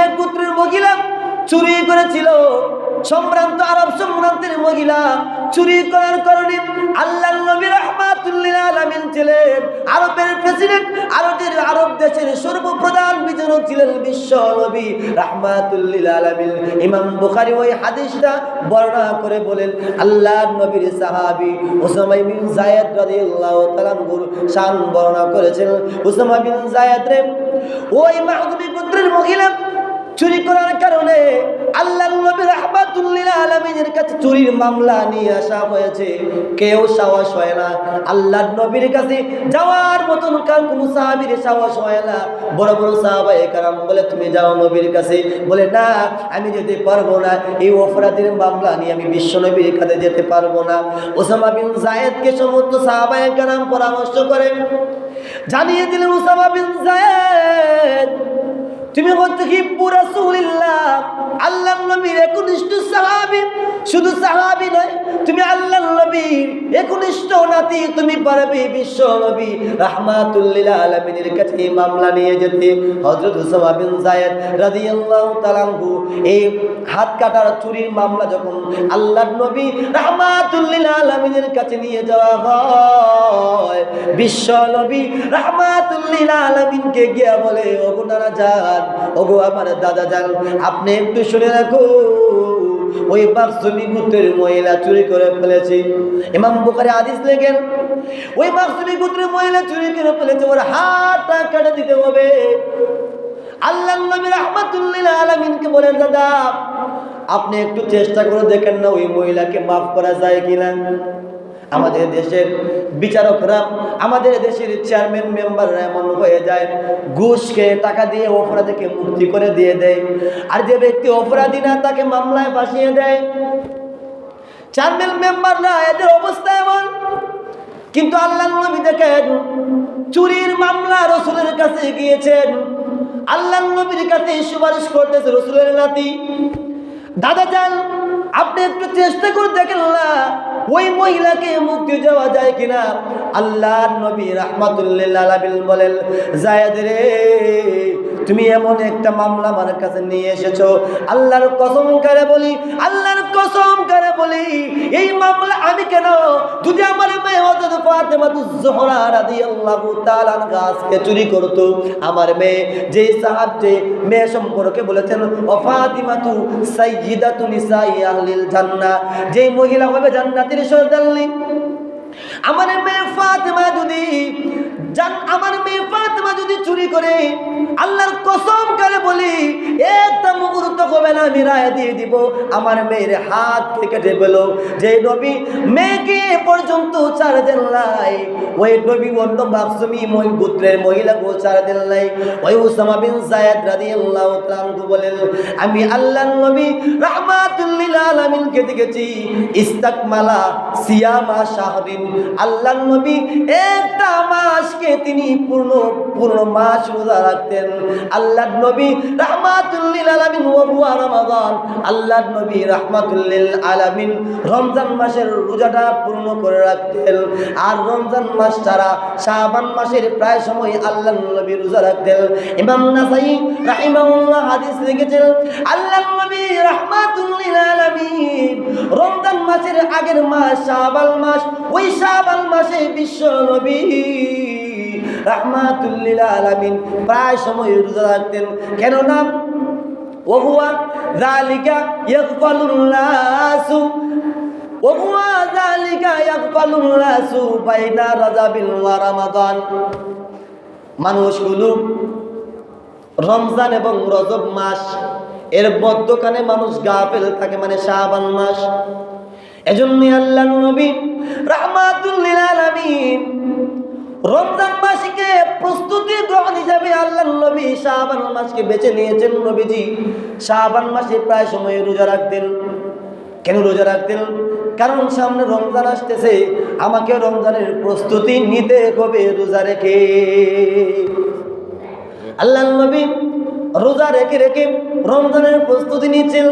এক গোত্রের মহিলা চুরি করেছিল। সম্ভ্রান্ত আরব সম্ভ্রান্তের মহিলা চুরি করার কারণে আল্লাহর নবী রাহমাতুল লিল আলামিন ছিলেন আরবের প্রেসিডেন্ট, আরব দেশের সর্বপ্রধান বিচারক ছিলেন বিশ্ব নবী রাহমাতুল লিল আলামিন। ইমাম বুখারী ওই হাদিসটা বর্ণনা করে বলেন, আল্লাহর নবীর সাহাবী উসামা বিন যায়েদ রাদিয়াল্লাহু তাআলা আনহুর শান বর্ণনা করেছেন। উসামা বিন যায়েদ রে ওই মাহজুবী গোত্রের মহিলা চুরি করার কারণে আল্লাহর নবী রাহমাতুল লিল আলামিনের কাছে চুরির মামলা নিয়ে আসা হয়েছে। কেউ সাহস হয় না আল্লাহর নবীর কাছে যাওয়ার মতন, কার কোন সাহাবীর সাহস হয় না। বড় বড় সাহাবায়ে কেরাম বলে, তুমি যাও নবীর কাছে। বলে, না, আমি যেতে পারবো না, এই অপরাধের মামলা নিয়ে আমি বিশ্ব নবীর কাছে যেতে পারবো না। উসামা বিন যায়েদকে সমস্ত সাহাবায়ে কেরাম পরামর্শ করে জানিয়ে দিলেন, উসামা বিন যায়েদ, তুমি হচ্ছে হিব্বু রাসূলিল্লাহ, আল্লাহর নবীর একনিষ্ঠ সাহাবী। শুধু সাহাবী নয়, তুমি আল্লাহর নবীর একনিষ্ঠ নাতি, তুমি পারবে বিশ্ব নবী রাহমাতুল লিল আলামিনের কাছে মামলা নিয়ে যেতে। হযরত উসামা বিন যায়েদ রাদিয়াল্লাহু তাআলা আনহু এই হাত কাটার চুরির মামলা যখন আল্লাহর নবী রাহমাতুল লিল আলামিনের কাছে নিয়ে যাওয়া হয়, বিশ্ব নবী রাহমাতুল লিল আলামিনকে গিয়া বলে, ওগো নানা জান, ওগো আমার দাদা জান, আপনি একটু শুনে রাখো, ওই মাখজুমী গোত্রের মহিলা চুরি করে ফেলেছে। ইমাম বুখারী হাদিস লেখেন, ওই মাখজুমী গোত্রের মহিলা চুরি করে ফেলেছে, ওর হাতটা কেটে দিতে হবে। আল্লাহর নবী রাহমাতুল লিল আলামিনকে বলেন, দাদা আপনি একটু চেষ্টা করে দেখেন না ওই মহিলাকে মাফ করা যায় কিনা। আমাদের দেশের বিচারকরা, আমাদের দেশের চেয়ারম্যান মেম্বাররা এমন হয়ে যায়, ঘুষ খেয়ে টাকা দিয়ে অপরাধীকে মুক্তি করে দিয়ে দেয়, আর যে ব্যক্তি অপরাধী না তাকে মামলায় ফাঁসিয়ে দেয়। চেয়ারম্যান মেম্বাররা এদের অবস্থা এমন। কিন্তু আল্লাহর নবী দেখেন চুরির মামলা রাসূলের কাছে গিয়েছেন, আল্লাহর নবীর কাছে সুপারিশ করতেছে রাসূলের নাতি, দাদা যান আপনি একটু চেষ্টা করে দেখেন না ওই মহিলাকে মুক্তি দেওয়া যায় কিনা। আল্লাহর নবী রাহমাতুল লিল আলামিন বলেন, যায়েদ রে, তুমি এমন একটা মামলা আমার কাছে নিয়ে এসেছো, আল্লাহর কসম করে বলি, আল্লাহর কসম করে বলি, এই মামলা আমি কেন, যদি আমার মেয়ে হযরত ফাতেমাতুজ জোহরা রাদিয়াল্লাহু তাআলা আনহা আজকে চুরি করতো, আমার মেয়ে যে সাহাবী মেয়ে সম্পর্কে বলেছেন, ও ফাতিমাতু সাইয়্যিদাতু নিসাই আহলিল জান্নাহ, যে মহিলা হবে জান্নাতের সর্দারনি, আমার মেয়ে ফাতেমা যদি চুরি করে, আল্লাহর কসম করে বলি, একটা মুহূর্ত হবে না আমি রায় দিয়ে দিব আমার মেয়ের হাত কেটে ফেলো। যে নবী মেয়েকে পর্যন্ত ছাড় দেন নাই, ওই নবী অন্য মাখজুমী গোত্রের মহিলাকে ছাড় দেন নাই। ওই উসামা বিন যায়েদ রাদিয়াল্লাহু তাআলা আনহু বলেন, আমি আল্লাহর নবী রাহমাতুল লিল আলামিনকে দেখেছি ইস্তাকমালা সিয়ামা শাহরিন, আল্লাহর নবী একটা মাসকে তিনি পূর্ণ মাস রোজা রাখতেন। আল্লাহর নবী রাহমাতুল লিল আলামিন ওয়া রমাদান, আল্লাহর নবী রাহমাতুল লিল আলামিন রমজান মাসের রোজাটা পূর্ণ করে রাখতেন। আর রমজান মাস ছাড়া শাবান মাসের প্রায় সময় আল্লাহর নবী রোজা রাখতেন। ইমাম নাসাই রাহিমাহুল্লাহ হাদিস লিখেছেন, আল্লাহর নবী রাহমাতুল লিল আলামিন রমজান মাসের আগের মাস শাবান মাস, ওই শাবান মাসে বিশ্ব নবী রাহমাতুল লিল আলামিন প্রায় সময় রোজা রাখতেন। কেন না, ওহুয়া যালিকা ইয়াগফালুন নাসু, ওহুয়া যালিকা ইয়াগফালুন নাসু বাইনা রাজাবিল ওয়া রমাদান, মানুষগুলো রমজান এবং রজব মাস এর মধ্যখানে মানুষ গাফেল থাকে, মানে শাবান মাস। এজন্য আল্লাহর নবী রাহমাতুল লিল আলামিন রমজান মাসকে প্রস্তুতি গ্রহণ হিসাবে আল্লাহর নবী শাবান মাসকে বেছে নিয়েছেন। নবীজি শাবান মাসে প্রায় সময় রোজা রাখতেন। কেন রোজা রাখতেন? কারণ সামনে রমজান আসতেছে, আমাকে রমজানের প্রস্তুতি নিতে হবে রোজা রেখে। আল্লাহর নবী রোজা রেখে রেখে রমজানের প্রস্তুতি নিচ্ছেন।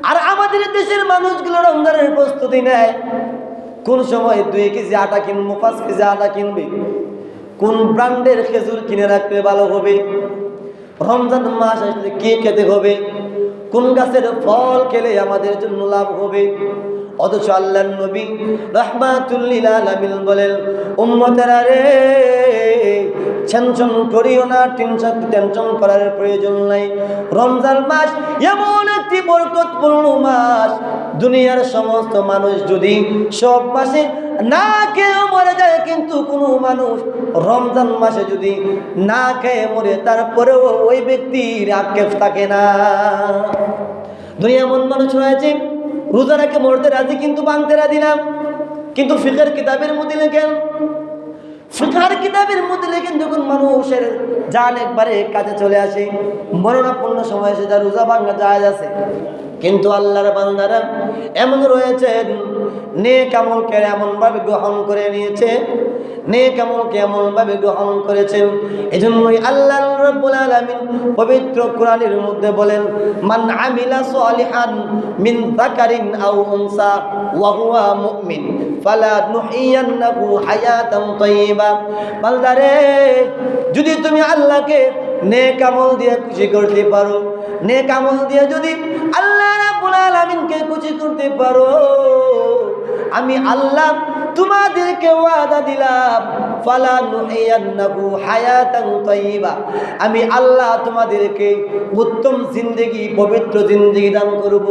আর আমাদের দেশের মানুষগুলো রমজানের প্রস্তুতি নেয় কোন সময় 2 কেজি আটা কিনবো, 5 কেজি আটা কিনবে, কোন ব্র্যান্ডের খেজুর কিনে রাখলে ভালো হবে, রমজান মাস আসলে কি খেতে হবে, কোন গাছের ফল খেলে আমাদের জন্য লাভ হবে। অথচ আল্লাহর নবী রাহমাতুল লিল আলামিন বলেন, উম্মতেরা রে, টেনশন করিও না, টেনশন করার প্রয়োজন নাই। রমজান মাস এমন একটি বরকতপূর্ণ মাস, দুনিয়ার সমস্ত মানুষ যদি সব মাসে না খেয়ে মরে যায়, কিন্তু কোনো মানুষ রমজান মাসে যদি না খেয়ে মরে, তারপরেও ওই ব্যক্তির আক্ষেপ থাকে না। দুনিয়া এমন মানুষ রয়েছে রোজা রেখে মরতে রাজি, কিন্তু ভাঙতে রাজি না। কিন্তু ফিকহের কিতাবের মধ্যে লেখেন, ফিকহের কিতাবের মধ্যে লেখেন, যখন মানুষের জান একবারে কাছে চলে আসে, মরণাপন্ন সময় এসে যা রোজা ভাঙা যায় আছে। কিন্তু আল্লাহর বান্দারা এমন রয়েছেন, নেক আমলকে এমনভাবে গ্রহণ করে নিয়েছে, নেক আমলকে এমনভাবে গ্রহণ করেছেন। এজন্যই আল্লাহ রাব্বুল আলামিন পবিত্র কোরআনের মধ্যে বলেন, মান আমিলা সালিহান মিন যাকারিন আও উনসা ওয়া হুয়া মুমিন ফালা নুহিয়ান্নাহু হায়াতান তাইয়্যিবা। বান্দারে, যদি তুমি আল্লাহকে নেক আমল দিয়ে খুশি করতে পারো, নেক আমল দিয়ে যদি আল্লাহ রাব্বুল আলামিনকে খুশি করতে পারো, আমি আল্লাহ তোমাদেরকে ওয়াদা দিলাম, ফালা নুহিয়ান্নাহু হায়াতান তাইয়্যিবা, আমি আল্লাহ তোমাদেরকে উত্তম জিন্দেগি, পবিত্র জিন্দেগি দান করব।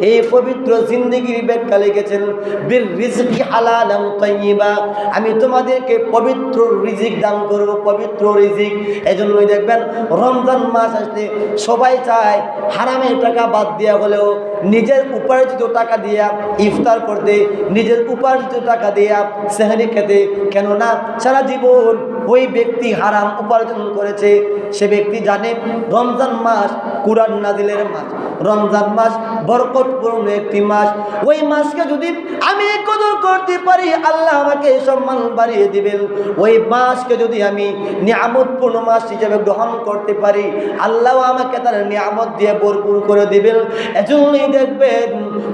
এই পবিত্র জিন্দেগির ব্যাখ্যা লিখেছেন বির রিজকি হালালান তাইয়্যিবা, আমি তোমাদেরকে পবিত্র রিজিক দান করব, পবিত্র রিজিক। এজন্যই দেখবেন রমজান মাস আসলে সবাই চায় হারামের টাকা বাদ দেওয়া হলেও নিজের উপার্জিত টাকা দিয়া ইফতার করতে, নিজের উপার্জিত টাকা দিয়া সেহরি খেতে। কেননা সারা জীবন ওই ব্যক্তি হারাম উপার্জন করেছে, সে ব্যক্তি জানে রমজান মাস কুরআন নাজিলের মাস, রমজান মাস বরকতপূর্ণ একটি মাস। ওই মাসকে যদি আমি কদর করতে পারি, আল্লাহ আমাকে সম্মান বাড়িয়ে দিবেন। ওই মাসকে যদি আমি নিয়ামতপূর্ণ মাস হিসেবে গ্রহণ করতে পারি, আল্লাহ আমাকে তার নিয়ামত দিয়ে ভরপুর করে দিবেন। এজন্যই দেখবেন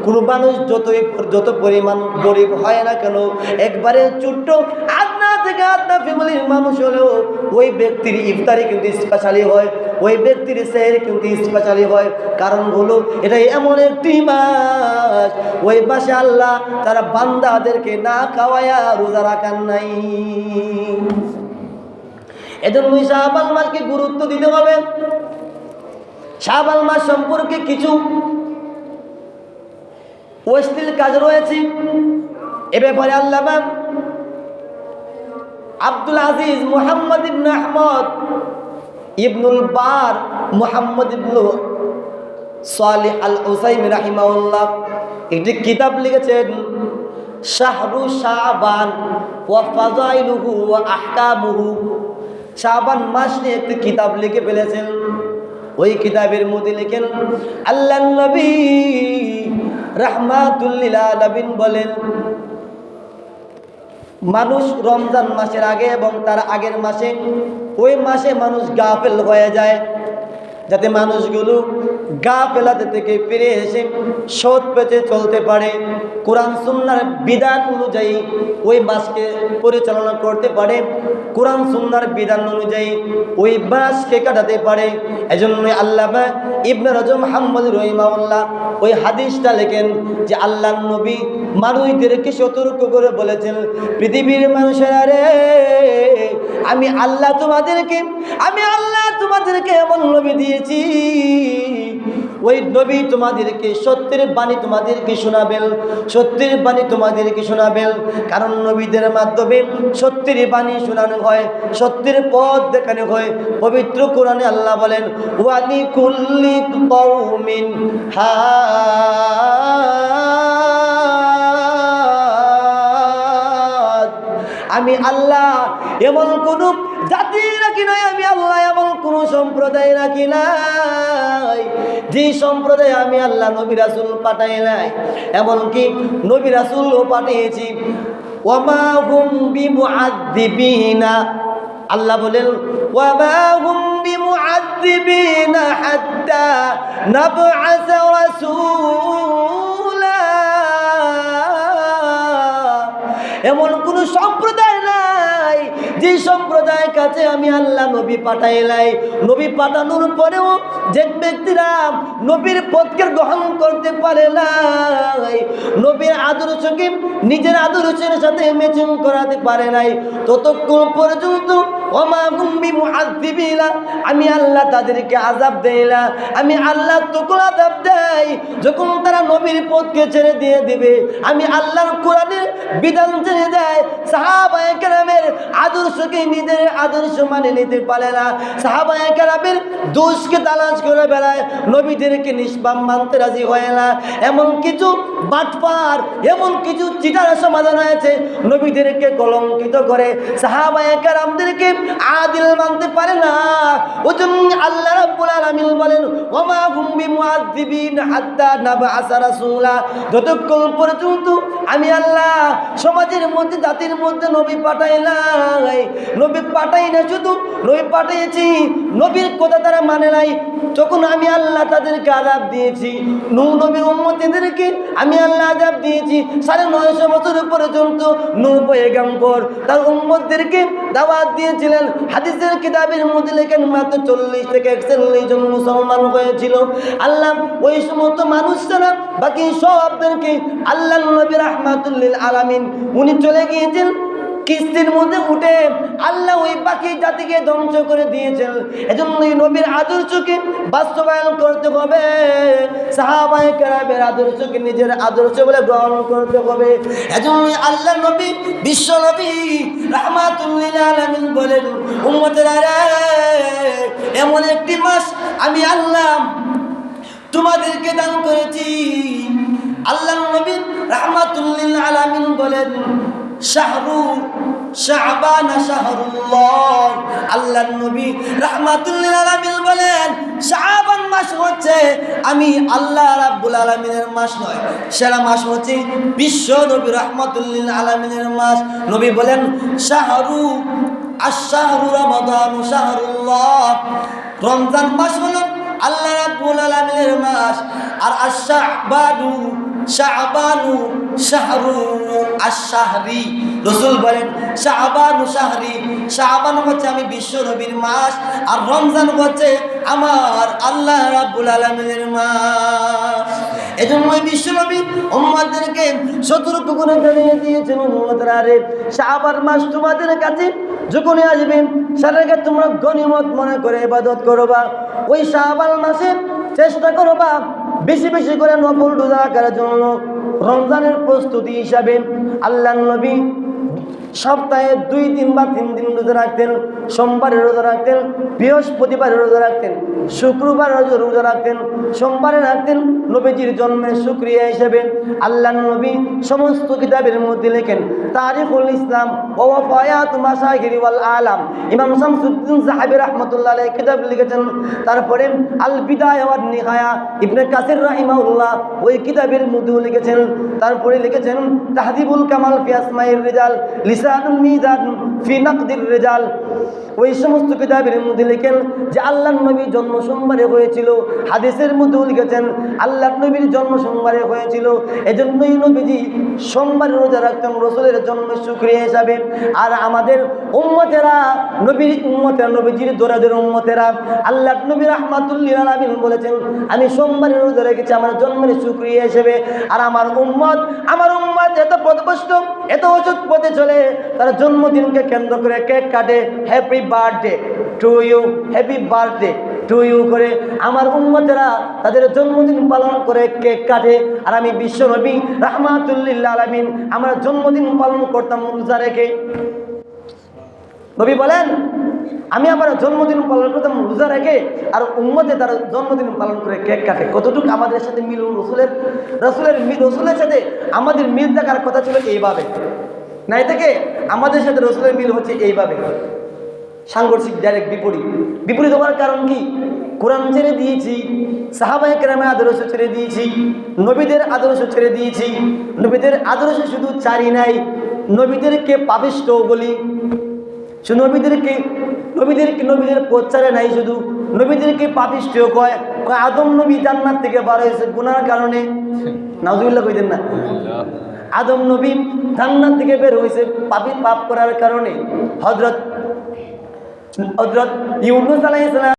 কোনো মানুষ যত পরিমাণ গরিব হয় না কেন, একবারে ছোট্ট আদনা থেকে আদনা ফ্যামিলির মানুষ হলেও ওই ব্যক্তির ইফতারি কিন্তু স্পেশালি হয়, ওই ব্যক্তির সেহরি কিন্তু স্পেশালি হয়। কারণ হলো এটাই এমন একটি মাস, ওই মাসে আল্লাহ তারা বান্দাদেরকে না খাওয়ায়া রোজা রাখান নাই। এজন্যই শাবান মাসকে গুরুত্ব দিতে হবে। শাবান মাস সম্পর্কে কিছু অশ্লীল কাজ রয়েছে, এ ব্যাপারে আল্লামা আব্দুল আজিজ মুহাম্মদ ইবনে আহমদ ইবনুল বার মুহাম্মদ ইবনু সালিহ আল উসাইমি রাহিমাহুল্লাহ একটি কিতাব লিখেছেন, শাহরু শাবান ওয়া ফাযাইলুহু ওয়া আহকামুহু। শাবান মাস নিয়ে একটি কিতাব লিখে ফেলেছেন। ওই কিতাবের মধ্যে লিখেন, আল্লাহর নবী রাহমাতুল লিল আলামিন বলেন, মানুষ রমজান মাসের আগে এবং তার আগের মাসে, ওই মাসে মানুষ গাফেল হয়ে যায়, যাতে মানুষগুলো গাফেলাতে থেকে ফিরে এসে সৎ পথে চলতে পারে, কোরআন সুন্নাহর বিধান অনুযায়ী ওই মাসকে পরিচালনা করতে পারে, কোরআন সুন্নাহর বিধান অনুযায়ী ওই মাসকে কাটাতে পারে। এজন্য আল্লামা ইবনে রজব মুহাম্মদ রহিমাহুল্লাহ ওই হাদিসটা লেখেন যে আল্লাহর নবী মানুষদেরকে সতর্ক করে বলেছেন, পৃথিবীর মানুষেরা রে, আমি আল্লাহ তোমাদেরকে এমন নবী দিয়েছি, ওই নবী তোমাদেরকে সত্যের বাণী তোমাদেরকে শোনাবেন, সত্যের বাণী তোমাদেরকে শোনাবেন। কারণ নবীদের মাধ্যমে সত্যের বাণী শোনানো হয়, সত্যের পথ দেখানো হয়। পবিত্র কোরআনে আল্লাহ বলেন, ওয়ালি কুল্লি কওমিন হাদ, আমি আল্লাহ এমন কোন জাতি রাখি নাই, আমি আল্লাহ এমন কোন সম্প্রদায় রাখি নাই যে সম্প্রদায় আমি আল্লাহ নবী রাসূল পাঠাই নাই। এমনকি নবী রাসূলও পাঠিয়েছি। ওয়ামা হুম বিমুআযযিবিনা, আল্লাহ বলেন, ওয়ামা হুম বিমুআযযিবিনা হাত্তা নাবআসা রাসূলা, এমন কোন সম্প্রদায় নাই যে সম্প্রদায়ের কাছে আমি আল্লাহ নবী পাঠাইলাই, নবী পাঠানোর পরেও যে ব্যক্তিরা নবীর পথকে গ্রহণ করতে পারে নাই, নবীর আদর্শকে নিজের আদর্শের সাথে ম্যাচিং করাতে পারে নাই, ততক্ষণ পর্যন্ত ওমা হুম বিমুআযযিবিনা, আমি আল্লাহ তাদেরকে আযাব দেই না। আমি আল্লাহ তখন আযাব দেই যখন তারা নবীর পথকে ছেড়ে দিয়ে দিবে। আমি আল্লাহর কোরআনের বিধান ছেড়ে দেয়, সাহাবায়ে কেরামের আদর্শকে নিজের আদর্শ মানে নিতে পারে না, সাহাবায়ে কেরামের দোষকে তালাশ করে বেড়ায়, নবীদেরকে নিষ্পাপ মানতে রাজি হয় না। এমন কিছু বাটপার, এমন কিছু চিটার সমাধান হয়েছে, নবীদেরকে কলঙ্কিত করে সাহাবায়ে কেরামদেরকে আদিল মানতে পারে না। ওজন্য আল্লাহ রাব্বুল আলামিন বলেন ওমা হুম বিমুআযযিবিন হাত্তা নাবআসা রাসূলা, যতক্ষণ পর্যন্ত আমি আল্লাহ সমাজের মধ্যে জাতির মধ্যে নবী পাঠাই নাই, নবী পাঠাই না, শুধু নবী পাঠিয়েছি, নবীর কথা তারা মানে নাই, তখন আমি আল্লাহ তাদেরকে আযাব দিয়েছি। নূহ নবীর উম্মতদেরকে আমি আল্লাহ আযাব দিয়েছি 950 বছর পর্যন্ত। নূহ পয়গম্বর তার উম্মতদেরকে দাওয়াত দিয়েছিলেন, হাদিসের কিতাবের মধ্যে লেখেন মাত্র 40 থেকে 41 জন মুসলমান হয়েছিল। আল্লাহ ওই সমস্ত মানুষ ছাড়া বাকি সবদেরকে আল্লাহ নবী রাহমাতুল লিল আলামিন উনি চলে গিয়েছেন কিস্তির মধ্যে উঠে, আল্লাহ ওই বাকি জাতিকে ধ্বংস করে দিয়েছেন। এজন্য এই নবীর আদর্শকে বাস্তবায়ন করতে হবে, সাহাবায়ে কেরামের আদর্শকে নিজের আদর্শ বলে গ্রহণ করতে হবে। এজন্য আল্লাহ নবী, বিশ্ব নবী রাহমাতুল লিল আলামিন বলেন উম্মতেরা রে, এমন একটি মাস আমি আল্লাহ তোমাদেরকে দান করেছি। আল্লাহ নবী রাহমাতুল লিল আলামিন বলেন শাহরু শাবান শাহরুল্লাহ, আল্লাহ নবী রাহমাতুল লিল আলামিন বলেন শাবান মাস হচ্ছে আমি আল্লাহ রাব্বুল আলামিনের মাস নয়, সেরা মাস হচ্ছে বিশ্ব নবী রাহমাতুল লিল আলামিনের মাস। নবী বলেন শাহরু আশ-শাহরু রমাদান শাহরুল্লাহ, রমজান মাস হলো আল্লাহ রাব্বুল আলামিনের মাস, আর আশ-শাবানু শাবানু শাহরু আশ-শাহরি, রাসূল বলেন শাবানু শাহরি, শাবান হচ্ছে আমি বিশ্ব নবীর মাস, আর রমজান হচ্ছে আমার আল্লাহ রাব্বুল আলামিনের মাস। এজন্য বিশ্ব নবী উম্মতদেরকে সতর্ক করে জানিয়ে দিয়েছেন উম্মতরা রে, শাবান মাস তোমাদের কাছে যখনই আসবে সেটাকে তোমরা গনিমত মনে করে ইবাদত করবা। ওই শাবান মাসে চেষ্টা করবা বেশি বেশি করে নফল রোজা করার জন্য। রমজানের প্রস্তুতি হিসাবে আল্লাহ নবী সপ্তাহে 2 দিন বা 3 দিন রোজা রাখতেন। সোমবারে রোজা রাখতেন, বৃহস্পতিবারে রোজা রাখতেন, শুক্রবার রোজা রাখতেন, সোমবারে রাখতেন নবীজির জন্মের শুকরিয়া হিসেবে। আল্লাহ নবী সমস্ত কিতাবের মধ্যে লেখেন তারিখুল ইসলাম ওয়া ওয়াফায়াত মাশাইখির ওয়াল আলাম, ইমাম শামসুদ্দিন সাহাবী রাহমাতুল্লাহ আলাইহি কিতাব লিখেছেন। তারপরে আল বিদায়া ওয়ান নিহায়া ইবনে কাসির রাহিমাহুল্লাহ ওই কিতাবের মধ্যে লিখেছেন। তারপরে লিখেছেন তাহদিবুল কামাল ফি আসমাইর রিজাল, লিসানুল মিজান ফি নাকদির রিজাল, ওই সমস্ত কিতাবের মধ্যে লেখেন যে আল্লাহর নবীর জন্ম সোমবারে হয়েছিল। হাদিসের মধ্যেও লিখেছেন আল্লাহর নবীর জন্ম সোমবারে হয়েছিল, এজন্যই নবীজি সোমবারে রোজা রাখতেন রাসূলের জন্মের শুকরিয়া হিসাবে। আর আমাদের উম্মতেরা, নবীর উম্মতেরা, নবীজির দরাদের উম্মতেরা, আল্লাহর নবী রাহমাতুল লিল আলামিন বলেছেন আমি সোমবারে রোজা রেখেছি আমার জন্মের শুকরিয়া হিসেবে। আর আমার উম্মত এত পথভ্রষ্ট, এত অসৎ পথে চলে, তারা জন্মদিনকে কেন্দ্র করে কেক কাটে, happy birthday to you, happy birthday to you করে আমার উম্মতেরা তাদের জন্মদিন পালন করে কেক কাটে। আর আমি বিশ্ব নবী রাহমাতুল লিল আলামিন আমরা জন্মদিন পালন করতাম রোজা রেখে। নবী বলেন আমি আমার জন্মদিন পালন করতাম রোজা রেখে, আর উম্মতে তারা জন্মদিন পালন করে কেক কাটে। কতটুকু আমাদের সাথে মিল রসুলের সাথে আমাদের মিল থাকার কথা ছিল এইভাবে, নাই থেকে আমাদের সাথে রসুলের মিল হচ্ছে এইভাবে সাংঘর্ষিক, ডাইরেক্ট বিপরীত হওয়ার কারণ কি? কোরআন ছেড়ে দিয়েছি, সাহাবায়ে কেরামের আদর্শ ছেড়ে দিয়েছি, নবীদের আদর্শ ছেড়ে দিয়েছি। নবীদের আদর্শ শুধু চারি নাই, নবীদেরকে পাপিষ্ঠ বলি, নবীদের প্রচারে নাই, শুধু নবীদেরকে পাপিষ্ঠ কয়। আদম নবী জান্নাত থেকে বার হয়েছে গুনার কারণে, নাউজুবিল্লাহ কইতেন না? আদম নবী জান্নাত থেকে বের হয়েছে পাপ করার কারণে। হযরত ইউনূস আলাইহিস সালাম